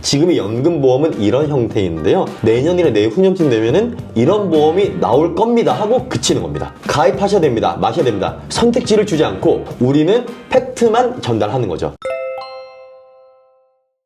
지금의 연금보험은 이런 형태인데요. 내년이나 내후년쯤 되면은 이런 보험이 나올 겁니다 하고 그치는 겁니다. 가입하셔야 됩니다. 마셔야 됩니다. 선택지를 주지 않고 우리는 팩트만 전달하는 거죠.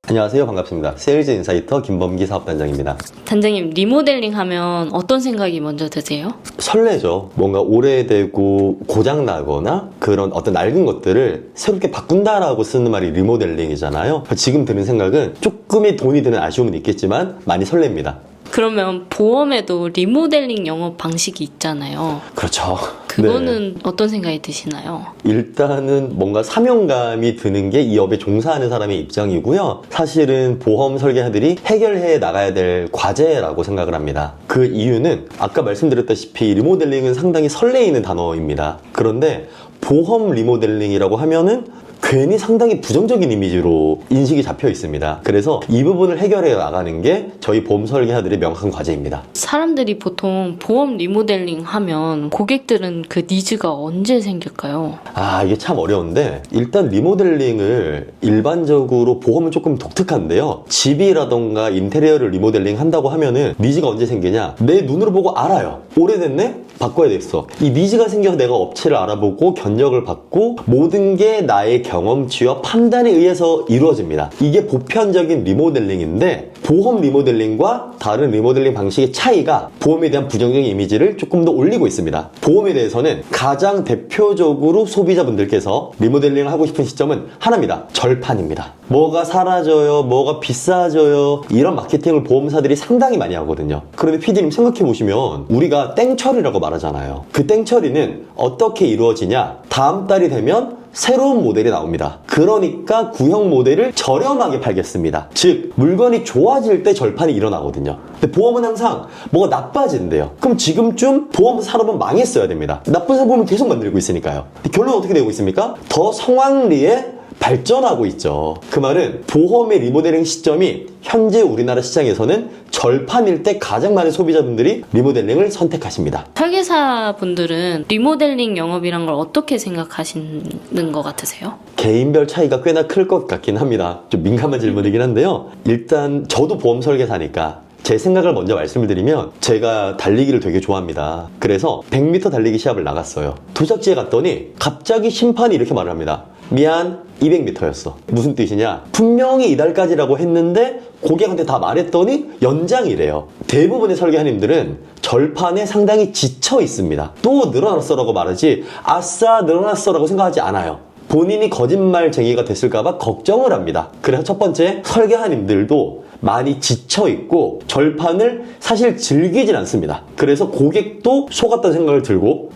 안녕하세요. 반갑습니다. 세일즈 인사이터 김범기 사업단장입니다. 단장님, 리모델링 하면 어떤 생각이 먼저 드세요? 설레죠. 뭔가 오래되고 고장나거나 그런 어떤 낡은 것들을 새롭게 바꾼다라고 쓰는 말이 리모델링이잖아요. 지금 드는 생각은 조금의 돈이 드는 아쉬움은 있겠지만 많이 설렙니다. 그러면 보험에도 리모델링 영업 방식이 있잖아요. 그렇죠. 그거는 어떤 생각이 드시나요? 일단은 뭔가 사명감이 드는 게 이 업에 종사하는 사람의 입장이고요. 사실은 보험 설계사들이 해결해 나가야 될 과제라고 생각을 합니다. 그 이유는 아까 말씀드렸다시피 리모델링은 상당히 설레이는 단어입니다. 그런데 보험 리모델링이라고 하면은 괜히 상당히 부정적인 이미지로 인식이 잡혀 있습니다. 그래서 이 부분을 해결해 나가는 게 저희 보험 설계사들의 명확한 과제입니다. 사람들이 보통 보험 리모델링 하면 고객들은 그 니즈가 언제 생길까요? 이게 참 어려운데 일단 리모델링을 일반적으로 보험은 조금 독특한데요. 집이라던가 인테리어를 리모델링 한다고 하면은 니즈가 언제 생기냐? 내 눈으로 보고 알아요. 오래됐네? 바꿔야 되겠어. 이 니즈가 생겨서 내가 업체를 알아보고 견적을 받고 모든 게 나의 경험치와 판단에 의해서 이루어집니다. 이게 보편적인 리모델링인데 보험 리모델링과 다른 리모델링 방식의 차이가 보험에 대한 부정적인 이미지를 조금 더 올리고 있습니다. 보험에 대해서는 가장 대표적으로 소비자분들께서 리모델링을 하고 싶은 시점은 하나입니다. 절판입니다. 뭐가 사라져요, 뭐가 비싸져요, 이런 마케팅을 보험사들이 상당히 많이 하거든요. 그런데 PD님 생각해 보시면 우리가 땡처리라고 말하잖아요. 그 땡처리는 어떻게 이루어지냐? 다음 달이 되면 새로운 모델이 나옵니다. 그러니까 구형 모델을 저렴하게 팔겠습니다. 즉 물건이 좋아질 때 절판이 일어나거든요. 근데 보험은 항상 뭐가 나빠진대요. 그럼 지금쯤 보험 산업은 망했어야 됩니다. 나쁜 상품을 계속 만들고 있으니까요. 근데 결론은 어떻게 되고 있습니까? 더 성황리에 발전하고 있죠. 그 말은 보험의 리모델링 시점이 현재 우리나라 시장에서는 절판일 때 가장 많은 소비자분들이 리모델링을 선택하십니다. 설계사분들은 리모델링 영업이란 걸 어떻게 생각하시는 것 같으세요? 개인별 차이가 꽤나 클 것 같긴 합니다. 좀 민감한 질문이긴 한데요. 일단 저도 보험 설계사니까 제 생각을 먼저 말씀을 드리면 제가 달리기를 되게 좋아합니다. 그래서 100m 달리기 시합을 나갔어요. 도착지에 갔더니 갑자기 심판이 이렇게 말을 합니다. 미안, 200m였어. 무슨 뜻이냐? 분명히 이달까지라고 했는데 고객한테 다 말했더니 연장이래요. 대부분의 설계사님들은 절판에 상당히 지쳐 있습니다. 또 늘어났어라고 말하지 아싸 늘어났어라고 생각하지 않아요. 본인이 거짓말쟁이가 됐을까봐 걱정을 합니다. 그래서 첫 번째, 설계사님들도 많이 지쳐있고 절판을 사실 즐기진 않습니다. 그래서 고객도 속았다는 생각을 들고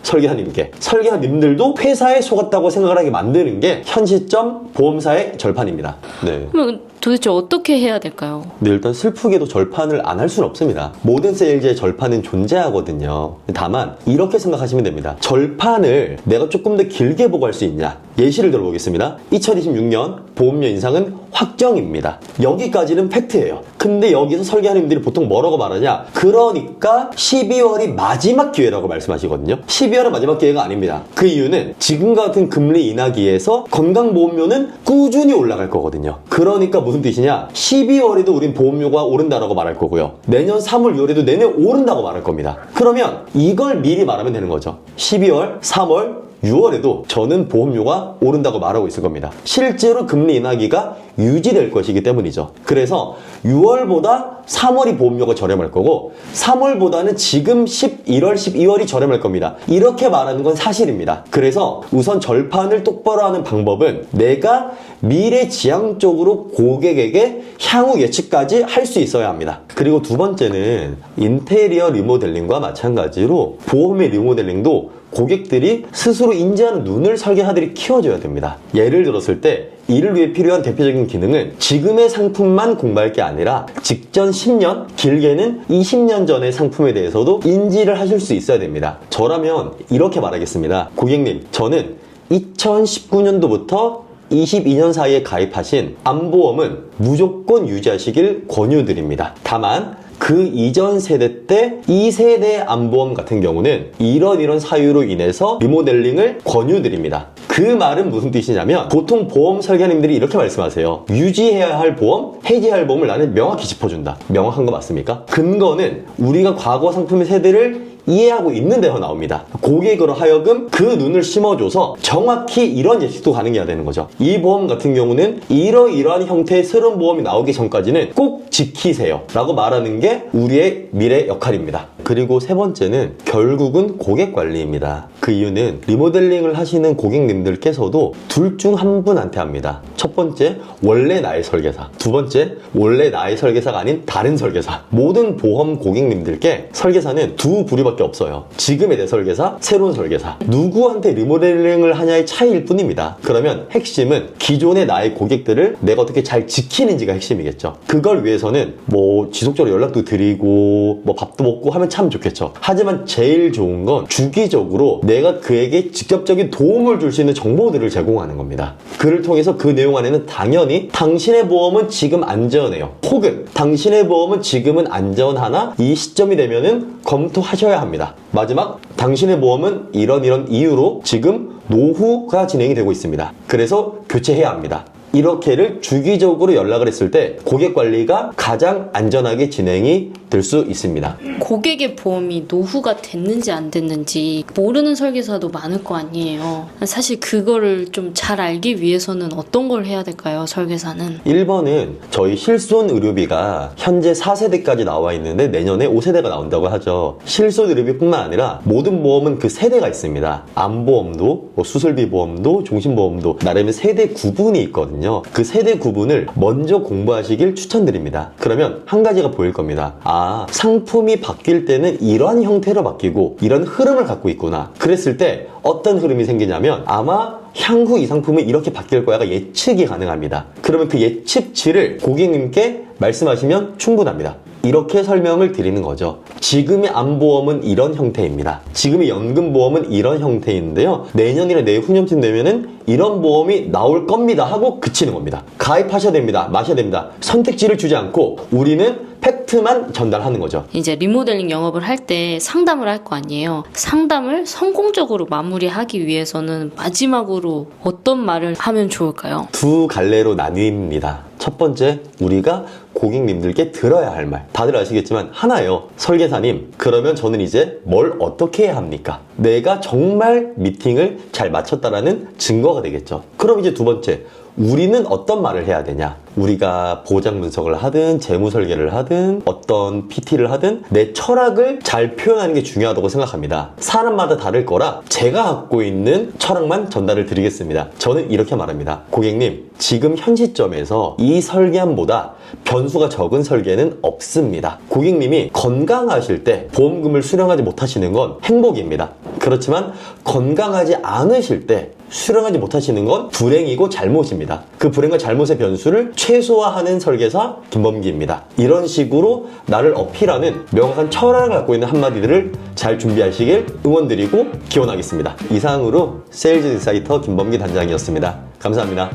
설계사님들도 회사에 속았다고 생각을 하게 만드는 게 현 시점 보험사의 절판입니다. 네. 그러면 도대체 어떻게 해야 될까요? 근데 일단 슬프게도 절판을 안 할 수는 없습니다. 모든 세일즈의 절판은 존재하거든요. 다만 이렇게 생각하시면 됩니다. 절판을 내가 조금 더 길게 보고 할 수 있냐? 예시를 들어보겠습니다. 2026년 보험료 인상은 확정입니다. 여기까지는 팩트예요. 근데 여기서 설계사님들이 보통 뭐라고 말하냐? 그러니까 12월이 마지막 기회라고 말씀하시거든요. 12월은 마지막 기회가 아닙니다. 그 이유는 지금과 같은 금리 인하기에서 건강보험료는 꾸준히 올라갈 거거든요. 그러니까 무슨 뜻이냐? 12월에도 우린 보험료가 오른다라고 말할 거고요. 내년 3월, 6월에도 내내 오른다고 말할 겁니다. 그러면 이걸 미리 말하면 되는 거죠. 12월, 3월, 6월에도 저는 보험료가 오른다고 말하고 있을 겁니다. 실제로 금리 인하기가 유지될 것이기 때문이죠. 그래서 6월보다 3월이 보험료가 저렴할 거고 3월보다는 지금 11월, 12월이 저렴할 겁니다. 이렇게 말하는 건 사실입니다. 그래서 우선 절판을 똑바로 하는 방법은 내가 미래지향적으로 고객에게 향후 예측까지 할 수 있어야 합니다. 그리고 두 번째는 인테리어 리모델링과 마찬가지로 보험의 리모델링도 고객들이 스스로 인지하는 눈을 설계사들이 키워줘야 됩니다. 예를 들었을 때 이를 위해 필요한 대표적인 기능은 지금의 상품만 공부할 게 아니라 직전 10년, 길게는 20년 전의 상품에 대해서도 인지를 하실 수 있어야 됩니다. 저라면 이렇게 말하겠습니다. 고객님, 저는 2019년도부터 22년 사이에 가입하신 암보험은 무조건 유지하시길 권유드립니다. 다만 그 이전 세대 때 이 세대 안보험 같은 경우는 이런 사유로 인해서 리모델링을 권유드립니다. 그 말은 무슨 뜻이냐면 보통 보험 설계님들이 이렇게 말씀하세요. 유지해야 할 보험, 해지해야 할 보험을 나는 명확히 짚어준다. 명확한 거 맞습니까? 근거는 우리가 과거 상품의 세대를 이해하고 있는 데서 나옵니다. 고객으로 하여금 그 눈을 심어줘서 정확히 이런 예측도 가능해야 되는 거죠. 이 보험 같은 경우는 이러이러한 형태의 새로운 보험이 나오기 전까지는 꼭 지키세요 라고 말하는 게 우리의 미래 역할입니다. 그리고 세 번째는 결국은 고객 관리입니다. 그 이유는 리모델링을 하시는 고객님들께서도 둘 중 한 분한테 합니다. 첫 번째, 원래 나의 설계사. 두 번째, 원래 나의 설계사가 아닌 다른 설계사. 모든 보험 고객님들께 설계사는 두 부류밖에 없어요. 지금의 내 설계사, 새로운 설계사. 누구한테 리모델링을 하냐의 차이일 뿐입니다. 그러면 핵심은 기존의 나의 고객들을 내가 어떻게 잘 지키는지가 핵심이겠죠. 그걸 위해서는 뭐 지속적으로 연락도 드리고 뭐 밥도 먹고 하면 참 좋겠죠. 하지만 제일 좋은 건 주기적으로 내가 그에게 직접적인 도움을 줄 수 있는 정보들을 제공하는 겁니다. 그를 통해서 그 내용 안에는 당연히 당신의 보험은 지금 안전해요. 혹은 당신의 보험은 지금은 안전하나 이 시점이 되면은 검토하셔야 합니다. 마지막, 당신의 보험은 이런 이유로 지금 노후가 진행이 되고 있습니다. 그래서 교체해야 합니다. 이렇게를 주기적으로 연락을 했을 때 고객 관리가 가장 안전하게 진행이 될 수 있습니다. 고객의 보험이 노후가 됐는지 안 됐는지 모르는 설계사도 많을 거 아니에요. 사실 그거를 좀 잘 알기 위해서는 어떤 걸 해야 될까요, 설계사는? 1번은 저희 실손 의료비가 현재 4세대까지 나와 있는데 내년에 5세대가 나온다고 하죠. 실손 의료비뿐만 아니라 모든 보험은 그 세대가 있습니다. 암보험도, 수술비 보험도, 종신보험도 나름의 세대 구분이 있거든요. 그 세대 구분을 먼저 공부하시길 추천드립니다. 그러면 한 가지가 보일 겁니다. 아, 상품이 바뀔 때는 이런 형태로 바뀌고 이런 흐름을 갖고 있구나. 그랬을 때 어떤 흐름이 생기냐면 아마 향후 이 상품은 이렇게 바뀔 거야가 예측이 가능합니다. 그러면 그 예측치를 고객님께 말씀하시면 충분합니다. 이렇게 설명을 드리는 거죠. 지금의 암보험은 이런 형태입니다. 지금의 연금보험은 이런 형태인데요. 내년이나 내후년쯤 되면은 이런 보험이 나올 겁니다 하고 그치는 겁니다. 가입하셔야 됩니다. 마셔야 됩니다. 선택지를 주지 않고 우리는 팩트만 전달하는 거죠. 이제 리모델링 영업을 할 때 상담을 할 거 아니에요. 상담을 성공적으로 마무리하기 위해서는 마지막으로 어떤 말을 하면 좋을까요? 두 갈래로 나뉩니다. 첫 번째, 우리가 고객님들께 들어야 할 말. 다들 아시겠지만 하나예요. 설계사님, 그러면 저는 이제 뭘 어떻게 해야 합니까? 내가 정말 미팅을 잘 마쳤다라는 증거가 되겠죠. 그럼 이제 두 번째, 우리는 어떤 말을 해야 되냐? 우리가 보장 분석을 하든 재무 설계를 하든 어떤 PT를 하든 내 철학을 잘 표현하는 게 중요하다고 생각합니다. 사람마다 다를 거라 제가 갖고 있는 철학만 전달을 드리겠습니다. 저는 이렇게 말합니다. 고객님, 지금 현 시점에서 이 설계안보다 변수가 적은 설계는 없습니다. 고객님이 건강하실 때 보험금을 수령하지 못하시는 건 행복입니다. 그렇지만 건강하지 않으실 때 수령하지 못하시는 건 불행이고 잘못입니다. 그 불행과 잘못의 변수를 최소화하는 설계사 김범기입니다. 이런 식으로 나를 어필하는 명확한 철학을 갖고 있는 한마디들을 잘 준비하시길 응원드리고 기원하겠습니다. 이상으로 세일즈 인사이터 김범기 단장이었습니다. 감사합니다.